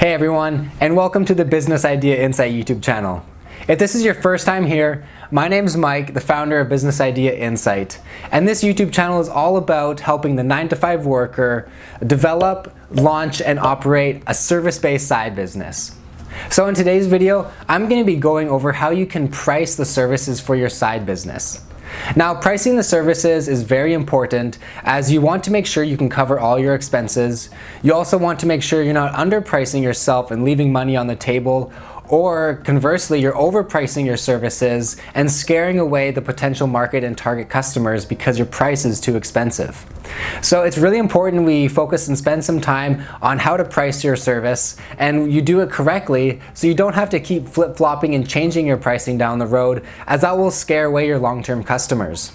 Hey everyone, and welcome to the Business Idea Insight YouTube channel. If this is your first time here, my name is Mike, the founder of Business Idea Insight, and this YouTube channel is all about helping the 9-to-5 worker develop, launch, and operate a service-based side business. So in today's video, I'm going to be going over how you can price the services for your side business. Now, pricing the services is very important as you want to make sure you can cover all your expenses. You also want to make sure you're not underpricing yourself and leaving money on the table, or conversely, you're overpricing your services and scaring away the potential market and target customers because your price is too expensive. So it's really important we focus and spend some time on how to price your service, and you do it correctly so you don't have to keep flip-flopping and changing your pricing down the road, as that will scare away your long-term customers.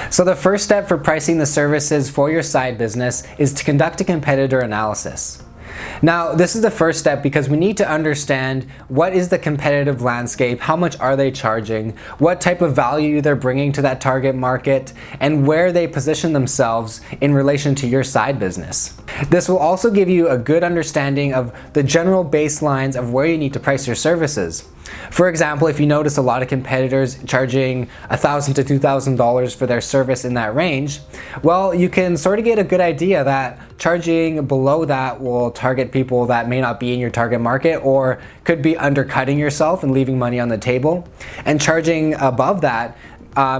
So the first step for pricing the services for your side business is to conduct a competitor analysis. Now, this is the first step because we need to understand what is the competitive landscape, how much are they charging, what type of value they're bringing to that target market, and where they position themselves in relation to your side business. This will also give you a good understanding of the general baselines of where you need to price your services. For example, if you notice a lot of competitors charging $1,000 to $2,000 for their service in that range, well, you can sort of get a good idea that charging below that will target people that may not be in your target market or could be undercutting yourself and leaving money on the table. And charging above that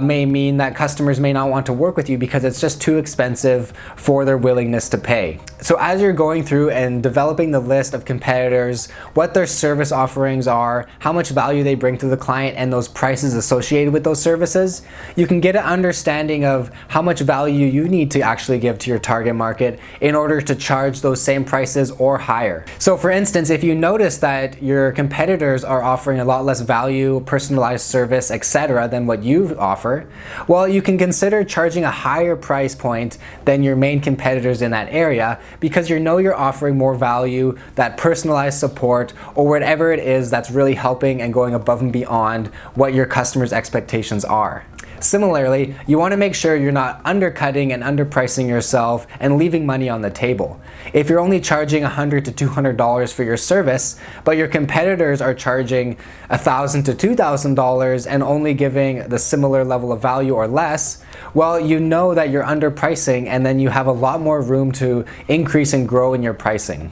may mean that customers may not want to work with you because it's just too expensive for their willingness to pay. So as you're going through and developing the list of competitors, what their service offerings are, how much value they bring to the client, and those prices associated with those services, you can get an understanding of how much value you need to actually give to your target market in order to charge those same prices or higher. So for instance, if you notice that your competitors are offering a lot less value, personalized service, etc. than what you offer, well, you can consider charging a higher price point than your main competitors in that area because you know you're offering more value, that personalized support, or whatever it is that's really helping and going above and beyond what your customers' expectations are. Similarly, you want to make sure you're not undercutting and underpricing yourself and leaving money on the table. If you're only charging $100 to $200 for your service, but your competitors are charging $1,000 to $2,000 and only giving the similar level of value or less, well, you know that you're underpricing, and then you have a lot more room to increase and grow in your pricing.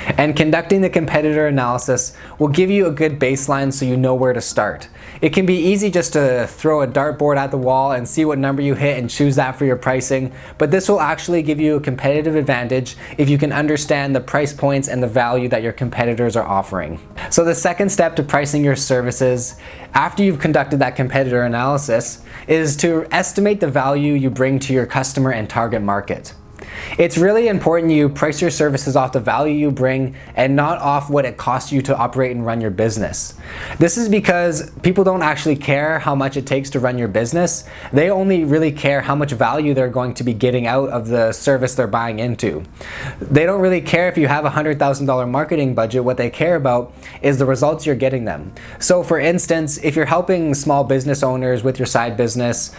And conducting the competitor analysis will give you a good baseline so you know where to start. It can be easy just to throw a dartboard at the wall and see what number you hit and choose that for your pricing, but this will actually give you a competitive advantage if you can understand the price points and the value that your competitors are offering. So the second step to pricing your services, after you've conducted that competitor analysis, is to estimate the value you bring to your customer and target market. It's really important you price your services off the value you bring and not off what it costs you to operate and run your business. This is because people don't actually care how much it takes to run your business. They only really care how much value they're going to be getting out of the service they're buying into. They don't really care if you have a $100,000 marketing budget. What they care about is the results you're getting them. So for instance, if you're helping small business owners with your side business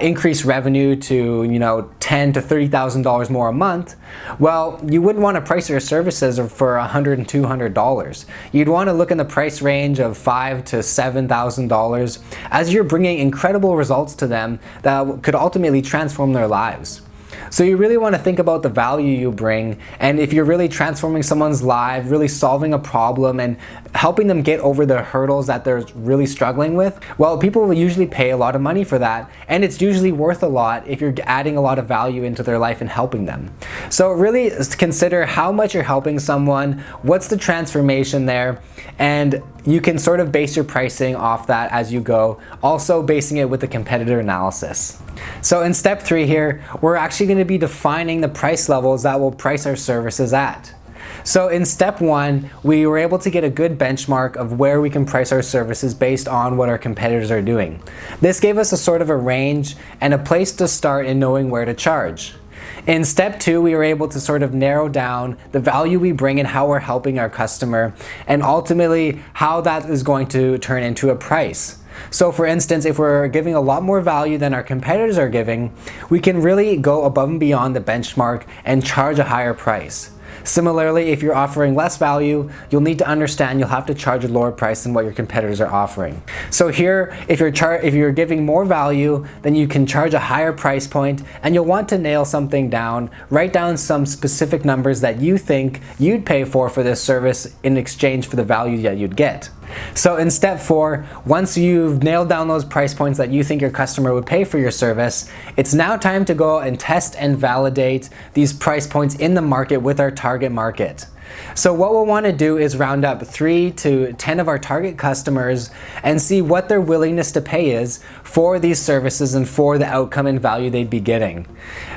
increase revenue to $10,000 to $30,000 more a month, well, you wouldn't want to price your services for $100 and $200. You'd want to look in the price range of $5,000 to $7,000 as you're bringing incredible results to them that could ultimately transform their lives. So you really want to think about the value you bring, and if you're really transforming someone's life, really solving a problem and helping them get over the hurdles that they're really struggling with, well, people will usually pay a lot of money for that, and it's usually worth a lot if you're adding a lot of value into their life and helping them. So really consider how much you're helping someone, what's the transformation there, and you can sort of base your pricing off that as you go, also basing it with the competitor analysis. So in step 3 here, we're actually going to be defining the price levels that we'll price our services at. So in step 1, we were able to get a good benchmark of where we can price our services based on what our competitors are doing. This gave us a sort of a range and a place to start in knowing where to charge. In step 2, we were able to sort of narrow down the value we bring and how we're helping our customer, and ultimately how that is going to turn into a price. So for instance, if we're giving a lot more value than our competitors are giving, we can really go above and beyond the benchmark and charge a higher price. Similarly, if you're offering less value, you'll need to understand you'll have to charge a lower price than what your competitors are offering. So here, if you're giving more value, then you can charge a higher price point, and you'll want to nail something down. Write down some specific numbers that you think you'd pay for this service in exchange for the value that you'd get. So in step 4, once you've nailed down those price points that you think your customer would pay for your service, it's now time to go and test and validate these price points in the market with our target market. So what we'll want to do is round up 3 to 10 of our target customers and see what their willingness to pay is for these services and for the outcome and value they'd be getting.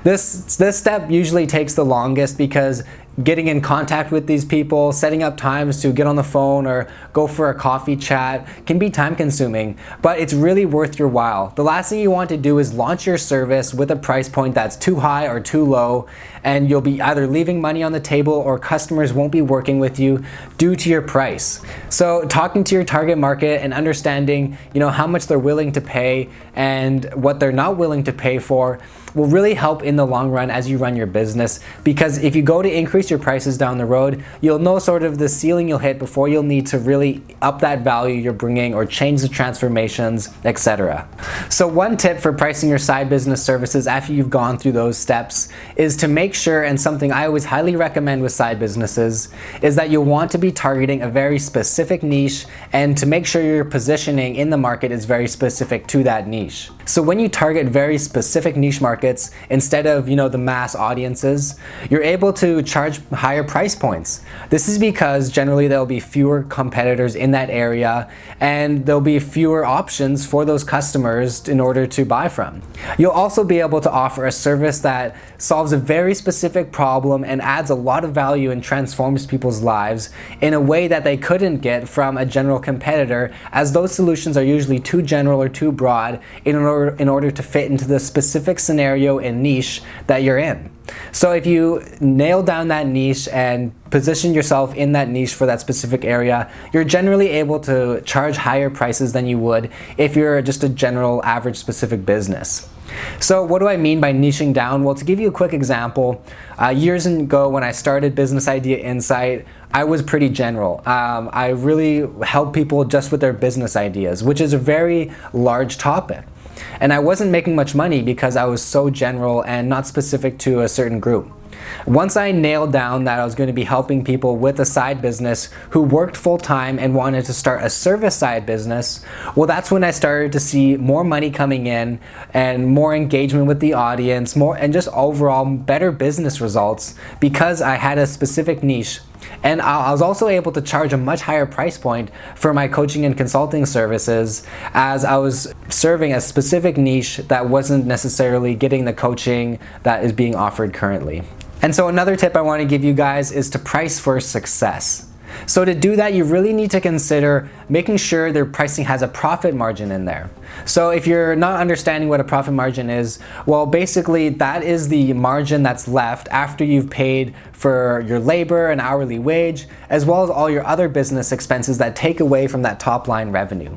This step usually takes the longest because getting in contact with these people, setting up times to get on the phone or go for a coffee chat can be time consuming, but it's really worth your while. The last thing you want to do is launch your service with a price point that's too high or too low, and you'll be either leaving money on the table or customers won't be working with you due to your price. So talking to your target market and understanding, how much they're willing to pay and what they're not willing to pay for will really help in the long run as you run your business, because if you go to increase your prices down the road, you'll know sort of the ceiling you'll hit before you'll need to really up that value you're bringing or change the transformations, etc. So one tip for pricing your side business services after you've gone through those steps is to make sure, and something I always highly recommend with side businesses, is that you'll want to be targeting a very specific niche and to make sure your positioning in the market is very specific to that niche. So when you target very specific niche markets instead of, the mass audiences, you're able to charge higher price points. This is because generally there'll be fewer competitors in that area and there'll be fewer options for those customers in order to buy from. You'll also be able to offer a service that solves a very specific problem and adds a lot of value and transforms people's lives in a way that they couldn't get from a general competitor, as those solutions are usually too general or too broad in order to fit into the specific scenario and niche that you're in. So if you nail down that niche and position yourself in that niche for that specific area, you're generally able to charge higher prices than you would if you're just a general average specific business. So what do I mean by niching down? Well, to give you a quick example, years ago when I started Business Idea Insight, I was pretty general. I really helped people just with their business ideas, which is a very large topic. And I wasn't making much money because I was so general and not specific to a certain group. Once I nailed down that I was going to be helping people with a side business who worked full-time and wanted to start a service side business, well, that's when I started to see more money coming in and more engagement with the audience, and just overall better business results because I had a specific niche. And I was also able to charge a much higher price point for my coaching and consulting services, as I was serving a specific niche that wasn't necessarily getting the coaching that is being offered currently. And so another tip I want to give you guys is to price for success. So to do that, you really need to consider making sure their pricing has a profit margin in there. So if you're not understanding what a profit margin is, well, basically that is the margin that's left after you've paid for your labor and hourly wage, as well as all your other business expenses that take away from that top line revenue.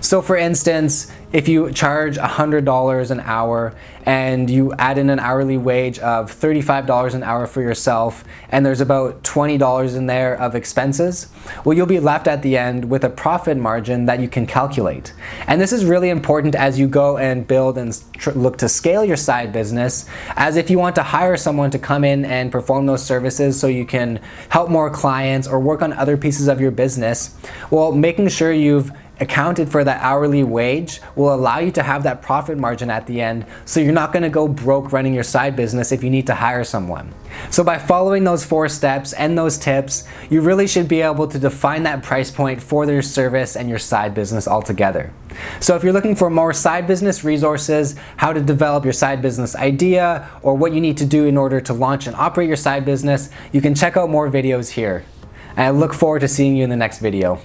So for instance, if you charge $100 an hour and you add in an hourly wage of $35 an hour for yourself, and there's about $20 in there of expenses, well, you'll be left at the end with a profit margin that you can calculate. And this is really important as you go and build and look to scale your side business, as if you want to hire someone to come in and perform those services so you can help more clients or work on other pieces of your business, well, making sure you've accounted for that hourly wage will allow you to have that profit margin at the end, so you're not going to go broke running your side business if you need to hire someone. So by following those 4 steps and those tips, you really should be able to define that price point for your service and your side business altogether. So if you're looking for more side business resources, how to develop your side business idea, or what you need to do in order to launch and operate your side business, you can check out more videos here. And I look forward to seeing you in the next video.